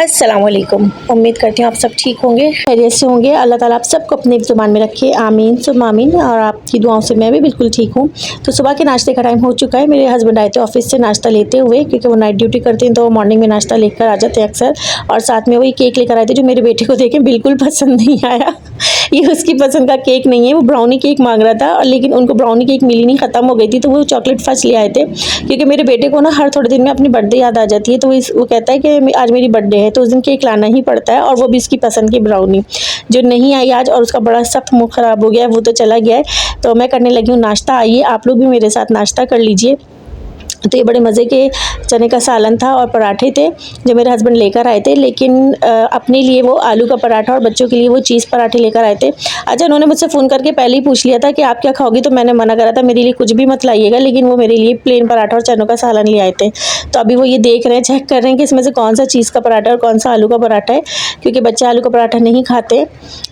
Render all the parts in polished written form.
अस्सलाम वालेकुम। उम्मीद करती हूँ आप सब ठीक होंगे, खैरियत से होंगे। अल्लाह ताला आप सबको अपने ज़ुबान में रखे, आमीन सुम्मा आमीन। और आपकी दुआओं से मैं भी बिल्कुल ठीक हूँ। तो सुबह के नाश्ते का टाइम हो चुका है। मेरे हस्बैंड आए थे ऑफिस से नाश्ता लेते हुए, क्योंकि वो नाइट ड्यूटी करते हैं तो वो मॉर्निंग में नाश्ता लेकर आ जाते हैं अक्सर। और साथ में वही केक लेकर आए थे, जो मेरे बेटे को देखे बिल्कुल पसंद नहीं आया। ये उसकी पसंद का केक नहीं है, वो ब्राउनी केक मांग रहा था, लेकिन उनको ब्राउनी केक मिली नहीं, ख़त्म हो गई थी, तो वो चॉकलेट फज ले आए थे। क्योंकि मेरे बेटे को ना हर थोड़े दिन में अपनी बर्थडे याद आ जाती है, तो वो कहता है कि आज मेरी बर्थडे है, तो उस दिन केक लाना ही पड़ता है। और वो भी उसकी पसंद की ब्राउनी, जो नहीं आई आज, और उसका बड़ा सख्त मुँह ख़राब हो गया है, वो तो चला गया है। तो मैं करने लगी हूँ नाश्ता। आइए आप लोग भी मेरे साथ नाश्ता कर लीजिए। तो ये बड़े मज़े के चने का सालन था और पराठे थे, जो मेरे हस्बैंड लेकर आए थे। लेकिन अपने लिए वो आलू का पराठा और बच्चों के लिए वो चीज़ पराठे लेकर आए थे। अच्छा, उन्होंने मुझसे फ़ोन करके पहले ही पूछ लिया था कि आप क्या खाओगी, तो मैंने मना करा था मेरे लिए कुछ भी मत लाइएगा, लेकिन वो मेरे लिए प्लेन पराठा और चनों का सालन ले आए थे। तो अभी वो ये देख रहे हैं, चेक कर रहे हैं कि इसमें से कौन सा चीज़ का पराठा और कौन सा आलू का पराठा है, क्योंकि बच्चे आलू का पराठा नहीं खाते,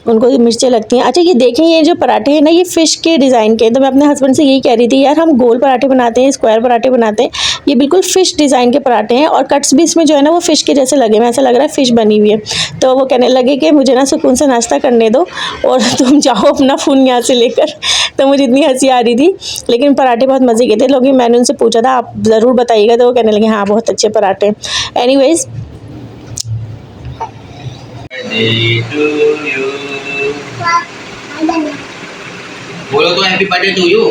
उनको मिर्चें लगती हैं। अच्छा, ये देखें, ये जो पराठे हैं ना, ये फ़िश के डिज़ाइन के हैं। तो मैं अपने हस्बैंड से यही कह रही थी, यार हम गोल पराठे बनाते हैं, स्क्वायर पराठे बनाते हैं, ये बिल्कुल फ़िश डिज़ाइन के पराठे हैं, और कट्स भी इसमें जो है ना वो फ़िश के जैसे लगे हुए हैं, ऐसा लग रहा है फ़िश बनी हुई है। तो वो कहने लगे कि मुझे ना सुकून से नाश्ता करने दो और तुम जाओ अपना फ़ोन यहाँ से लेकर। तो मुझे इतनी हंसी आ रही थी, लेकिन पराठे बहुत मज़े के थे। लोग, मैंने उनसे पूछा था आप ज़रूर बताइएगा, तो वो कहने लगे हाँ बहुत अच्छे पराठे। Anyways, birthday to you. बोलो तो happy birthday to you.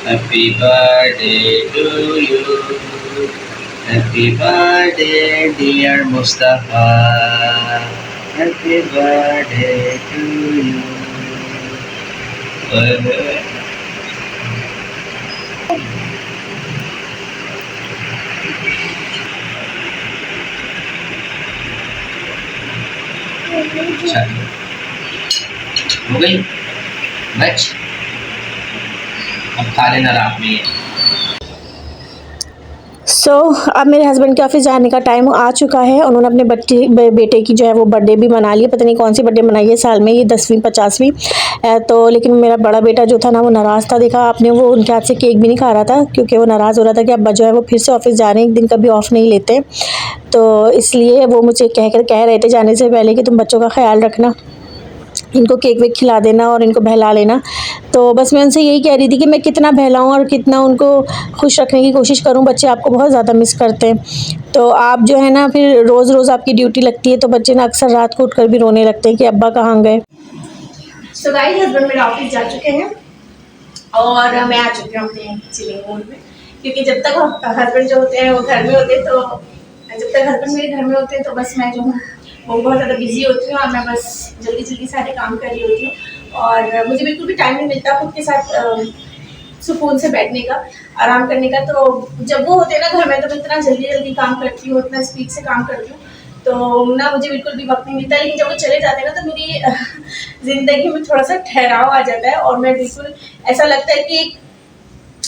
Happy birthday to you. Happy birthday dear Mustafa. Happy birthday to you. हो गई बच, अब खा लेना रात में। अब मेरे हस्बैंड के ऑफिस जाने का टाइम आ चुका है। उन्होंने अपने बेटे की जो है वो बर्थडे भी मना ली। पता नहीं कौन सी बर्थडे मनाई है साल में, ये 10वीं 50वीं। तो लेकिन मेरा बड़ा बेटा जो था ना, वो नाराज़ था। देखा आपने, वो उनके हाथ से केक भी नहीं खा रहा था, क्योंकि वो नाराज़ हो रहा था कि अब्बा जो है वो फिर से ऑफिस जा रहे हैं, एक दिन कभी ऑफ़ नहीं लेते। तो इसलिए वो मुझे कह रहे थे जाने से पहले कि तुम बच्चों का ख्याल रखना, इनको केक वेक खिला देना और इनको बहला लेना। तो बस मैं उनसे यही कह रही थी कि मैं कितना बहलाऊँ और कितना उनको खुश रखने की कोशिश करूँ। बच्चे आपको बहुत ज़्यादा मिस करते हैं। तो आप जो है ना, फिर रोज़ रोज़ आपकी ड्यूटी लगती है, तो बच्चे ना अक्सर रात को उठकर भी रोने लगते हैं कि अब्बा कहाँ गए। सो गाइस, हस्बैंड मेरे ऑफिस जा चुके हैं और मैं आ चुकी हूँ अपने चिलिंग मूड में, क्योंकि जब तक हस्बैंड जो होते हैं वो घर में होते हैं, तो जब तक हस्बैंड मेरे घर में होते हैं तो बस मैं जो हूँ वो बहुत ज़्यादा बिजी होती हूँ, और मैं बस जल्दी जल्दी सारे काम कर रही होती हूँ। और मुझे बिल्कुल भी टाइम नहीं मिलता खुद के साथ सुकून से बैठने का, आराम करने का। तो जब वो होते हैं ना घर में, तो मैं इतना जल्दी जल्दी काम करती हूँ, इतना स्पीड से काम करती हूँ, तो ना मुझे बिल्कुल भी वक्त नहीं मिलता। लेकिन जब वो चले जाते हैं ना, तो मेरी ज़िंदगी में थोड़ा सा ठहराव आ जाता है, और मैं बिल्कुल ऐसा लगता है कि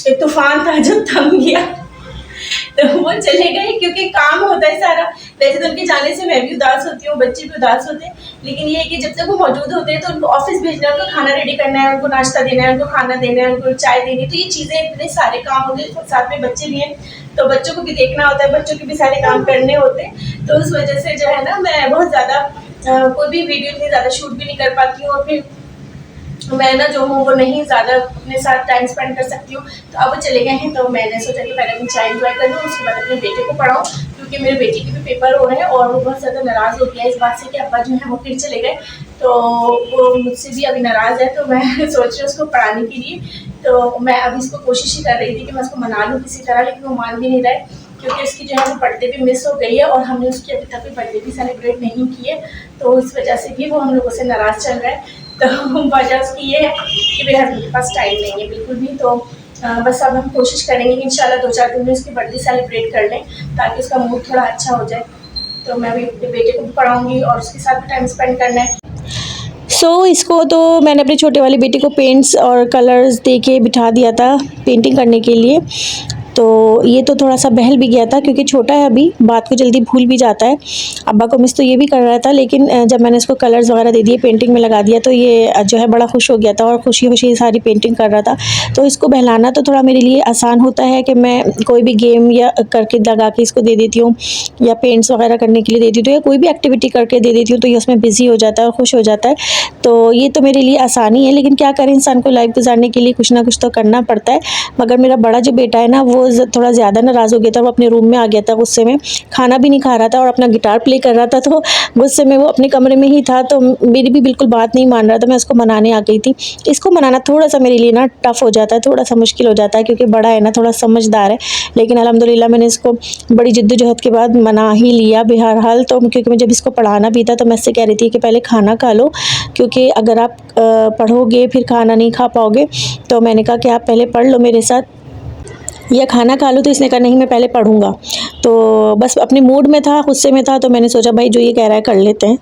एक तूफान था जो थम गया। तो वो चले गए, क्योंकि काम होता है सारा। वैसे तो उनके जाने से मैं भी उदास होती हूँ, बच्चे भी उदास होते हैं, लेकिन ये है कि जब तक वो मौजूद होते हैं तो उनको ऑफिस भेजना है, उनको खाना रेडी करना है, उनको नाश्ता देना है, उनको खाना देना है, उनको चाय देनी है। तो ये चीज़ें, इतने सारे काम होते हैं, साथ में बच्चे भी हैं, तो बच्चों को भी देखना होता है, बच्चों के भी सारे काम करने होते हैं। तो उस वजह से जो है ना, मैं बहुत ज़्यादा कोई भी वीडियो इतनी ज़्यादा शूट भी नहीं कर पाती हूँ, और फिर मैं ना जो हूँ वो नहीं ज़्यादा अपने साथ टाइम स्पेंड कर सकती हूँ। तो अब वो चले गए हैं, तो मैंने सोचा कि पहले अपनी चाय इंजॉय कर लूँ, उसके बाद अपने बेटे को पढ़ाऊँ, क्योंकि मेरे बेटे के भी पेपर हो रहे हैं, और वो बहुत ज़्यादा नाराज़ हो गया है इस बात से कि अब्बा जो है वो फिर चले गए। तो वो मुझसे भी अभी नाराज़ है, तो मैं सोच रही हूँ उसको पढ़ाने के लिए। तो मैं अभी इसको कोशिश ही कर रही थी कि मैं उसको मना लूँ किसी तरह, लेकिन वो मान भी नहीं रहा है, क्योंकि उसकी जो है वो बर्थडे भी मिस हो गई है, और हमने उसकी अभी तक कोई बर्थडे भी सेलिब्रेट नहीं की है। तो इस वजह से भी वो हम लोगों से नाराज़ चल रहा है। तो वजह उसकी ये है कि मेरे हस्बैंड के पास टाइम नहीं है बिल्कुल भी। तो बस अब हम कोशिश करेंगे कि इंशाल्लाह 2-4 दिन में उसकी बर्थडे सेलिब्रेट कर लें, ताकि उसका मूड थोड़ा अच्छा हो जाए। तो मैं भी अपने बेटे को भी पढ़ाऊँगी और उसके साथ भी टाइम स्पेंड करना है। इसको तो मैंने अपने छोटे वाले बेटे को पेंट्स और कलर्स दे के बिठा दिया था पेंटिंग करने के लिए। तो ये तो थोड़ा सा बहल भी गया था क्योंकि छोटा है अभी, बात को जल्दी भूल भी जाता है। अब्बा को मिस तो ये भी कर रहा था, लेकिन जब मैंने इसको कलर्स वगैरह दे दिए, पेंटिंग में लगा दिया, तो ये जो है बड़ा खुश हो गया था और खुशी खुशी सारी पेंटिंग कर रहा था। तो इसको बहलाना तो थोड़ा मेरे लिए आसान होता है कि मैं कोई भी गेम या करके लगा के इसको दे देती हूँ, या पेंट्स वगैरह करने के लिए दे देती हूँ, या कोई भी एक्टिविटी करके दे देती हूँ, तो ये उसमें बिजी हो जाता है और खुश हो जाता है। तो ये तो मेरे लिए आसानी है, लेकिन क्या करें, इंसान को लाइफ गुजारने के लिए कुछ ना कुछ तो करना पड़ता है। मगर मेरा बड़ा जो बेटा है ना, वो थोड़ा ज़्यादा नाराज़ हो गया था, वो अपने रूम में आ गया था गुस्से में, खाना भी नहीं खा रहा था और अपना गिटार प्ले कर रहा था। तो गुस्से में वो अपने कमरे में ही था, तो मेरी भी बिल्कुल बात नहीं मान रहा था। मैं उसको मनाने आ गई थी। इसको मनाना थोड़ा सा मेरे लिए ना टफ़ हो जाता है, थोड़ा सा मुश्किल हो जाता है, क्योंकि बड़ा है ना, थोड़ा समझदार है। लेकिन अल्हम्दुलिल्लाह मैंने इसको बड़ी जिद्दोजहद के बाद मना ही लिया बहरहाल। तो क्योंकि मैं जब इसको पढ़ाना भी था, तो मैं इससे कह रही थी कि पहले खाना खा लो, क्योंकि अगर आप पढ़ोगे फिर खाना नहीं खा पाओगे। तो मैंने कहा कि आप पहले पढ़ लो मेरे साथ, या खाना खा लो। तो इसने कहा नहीं, मैं पहले पढ़ूंगा। तो बस अपने मूड में था, गुस्से में था, तो मैंने सोचा भाई जो ये कह रहा है कर लेते हैं।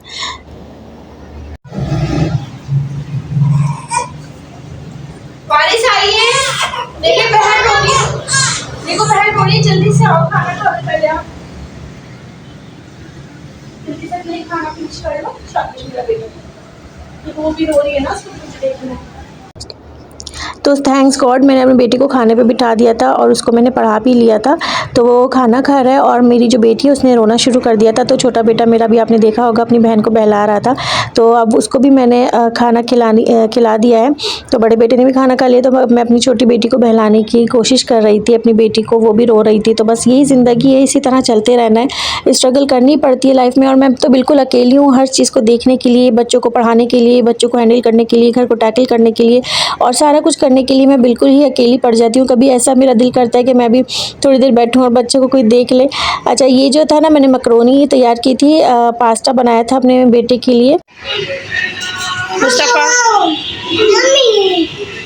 बारिश आ रही है, देखिए बहन रो रही है, देखो बहन रो रही है, जल्दी से आओ, खाना खा लो पहले आप, जल्दी से नहीं खाना फिनिश कर लो, शाबाश मेरा बेटा, वो भी रो रही है ना, उसको मुझे देखना है। तो थैंक्स गॉड मैंने अपनी बेटी को खाने पे बिठा दिया था और उसको मैंने पढ़ा भी लिया था। तो वो खाना खा रहा है और मेरी जो बेटी है उसने रोना शुरू कर दिया था। तो छोटा बेटा मेरा भी आपने देखा होगा अपनी बहन को बहला रहा था, तो अब उसको भी मैंने खाना खिला दिया है। तो बड़े बेटे ने भी खाना खा लिया, तो मैं अपनी छोटी बेटी को बहलाने की कोशिश कर रही थी, अपनी बेटी को, वो भी रो रही थी। तो बस यही ज़िंदगी है, इसी तरह चलते रहना है, स्ट्रगल करनी पड़ती है लाइफ में। और मैं तो बिल्कुल अकेली हूँ हर चीज़ को देखने के लिए, बच्चों को पढ़ाने के लिए, बच्चों को हैंडल करने के लिए, घर को टैकल करने के लिए, और सारा कुछ करने के लिए मैं बिल्कुल ही अकेली पड़ जाती हूँ। कभी ऐसा मेरा दिल करता है कि मैं भी थोड़ी देर बैठूँ और बच्चे को कोई देख ले। अच्छा, ये जो था ना, मैंने मकरोनी तैयार की थी, पास्ता बनाया था अपने बेटे के लिए। मुस्तफ़ा,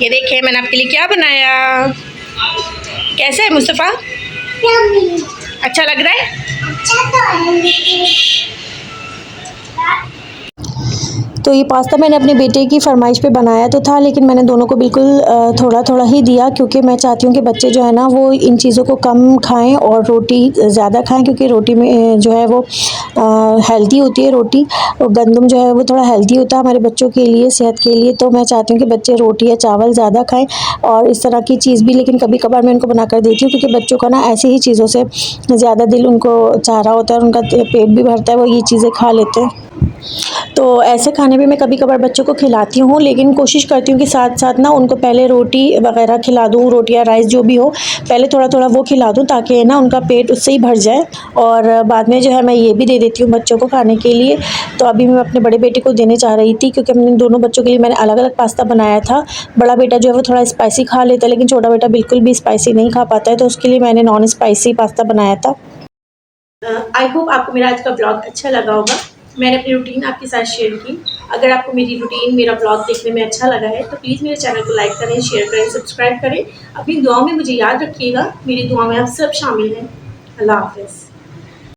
ये देखिए मैंने आपके लिए क्या बनाया, कैसा है मुस्तफ़ा, अच्छा लग रहा है? तो ये पास्ता मैंने अपने बेटे की फरमाइश पे बनाया तो था, लेकिन मैंने दोनों को बिल्कुल थोड़ा थोड़ा ही दिया, क्योंकि मैं चाहती हूँ कि बच्चे जो है ना वो इन चीज़ों को कम खाएं और रोटी ज़्यादा खाएं, क्योंकि रोटी में जो है वो हेल्दी होती है रोटी, और गंदम जो है वो थोड़ा हेल्दी होता है हमारे बच्चों के लिए, सेहत के लिए। तो मैं चाहती हूँ कि बच्चे रोटी या चावल ज़्यादा खाएँ और इस तरह की चीज़ भी। लेकिन कभी कभार मैं उनको बना कर देती हूँ, क्योंकि बच्चों का ना ऐसी ही चीज़ों से ज़्यादा दिल उनको चाह रहा होता है और उनका पेट भी भरता है, वो ये चीज़ें खा लेते हैं। तो ऐसे खाने भी मैं कभी कभार बच्चों को खिलाती हूँ, लेकिन कोशिश करती हूँ कि साथ साथ ना उनको पहले रोटी वगैरह खिला दूँ, रोटी या राइस जो भी हो, पहले थोड़ा थोड़ा वो खिला दूँ, ताकि ना उनका पेट उससे ही भर जाए। और बाद में जो है मैं ये भी दे देती हूँ बच्चों को खाने के लिए। तो अभी मैं अपने बड़े बेटे को देने चाह रही थी, क्योंकि अपने दोनों बच्चों के लिए मैंने अलग अलग पास्ता बनाया था। बड़ा बेटा जो है वो थोड़ा स्पाइसी खा लेता है, लेकिन छोटा बेटा बिल्कुल भी स्पाइसी नहीं खा पाता है, तो उसके लिए मैंने नॉन स्पाइसी पास्ता बनाया था। आई होप आपको मेरा आज का ब्लॉग अच्छा लगा होगा। मैंने अपनी रूटीन आपके साथ शेयर की। अगर आपको मेरी रूटीन, मेरा ब्लॉग देखने में अच्छा लगा है तो प्लीज़ मेरे चैनल को लाइक करें, शेयर करें, सब्सक्राइब करें। अपनी दुआओं में मुझे याद रखिएगा, मेरी दुआ में आप सब शामिल हैं। अल्लाह हाफ़िज़।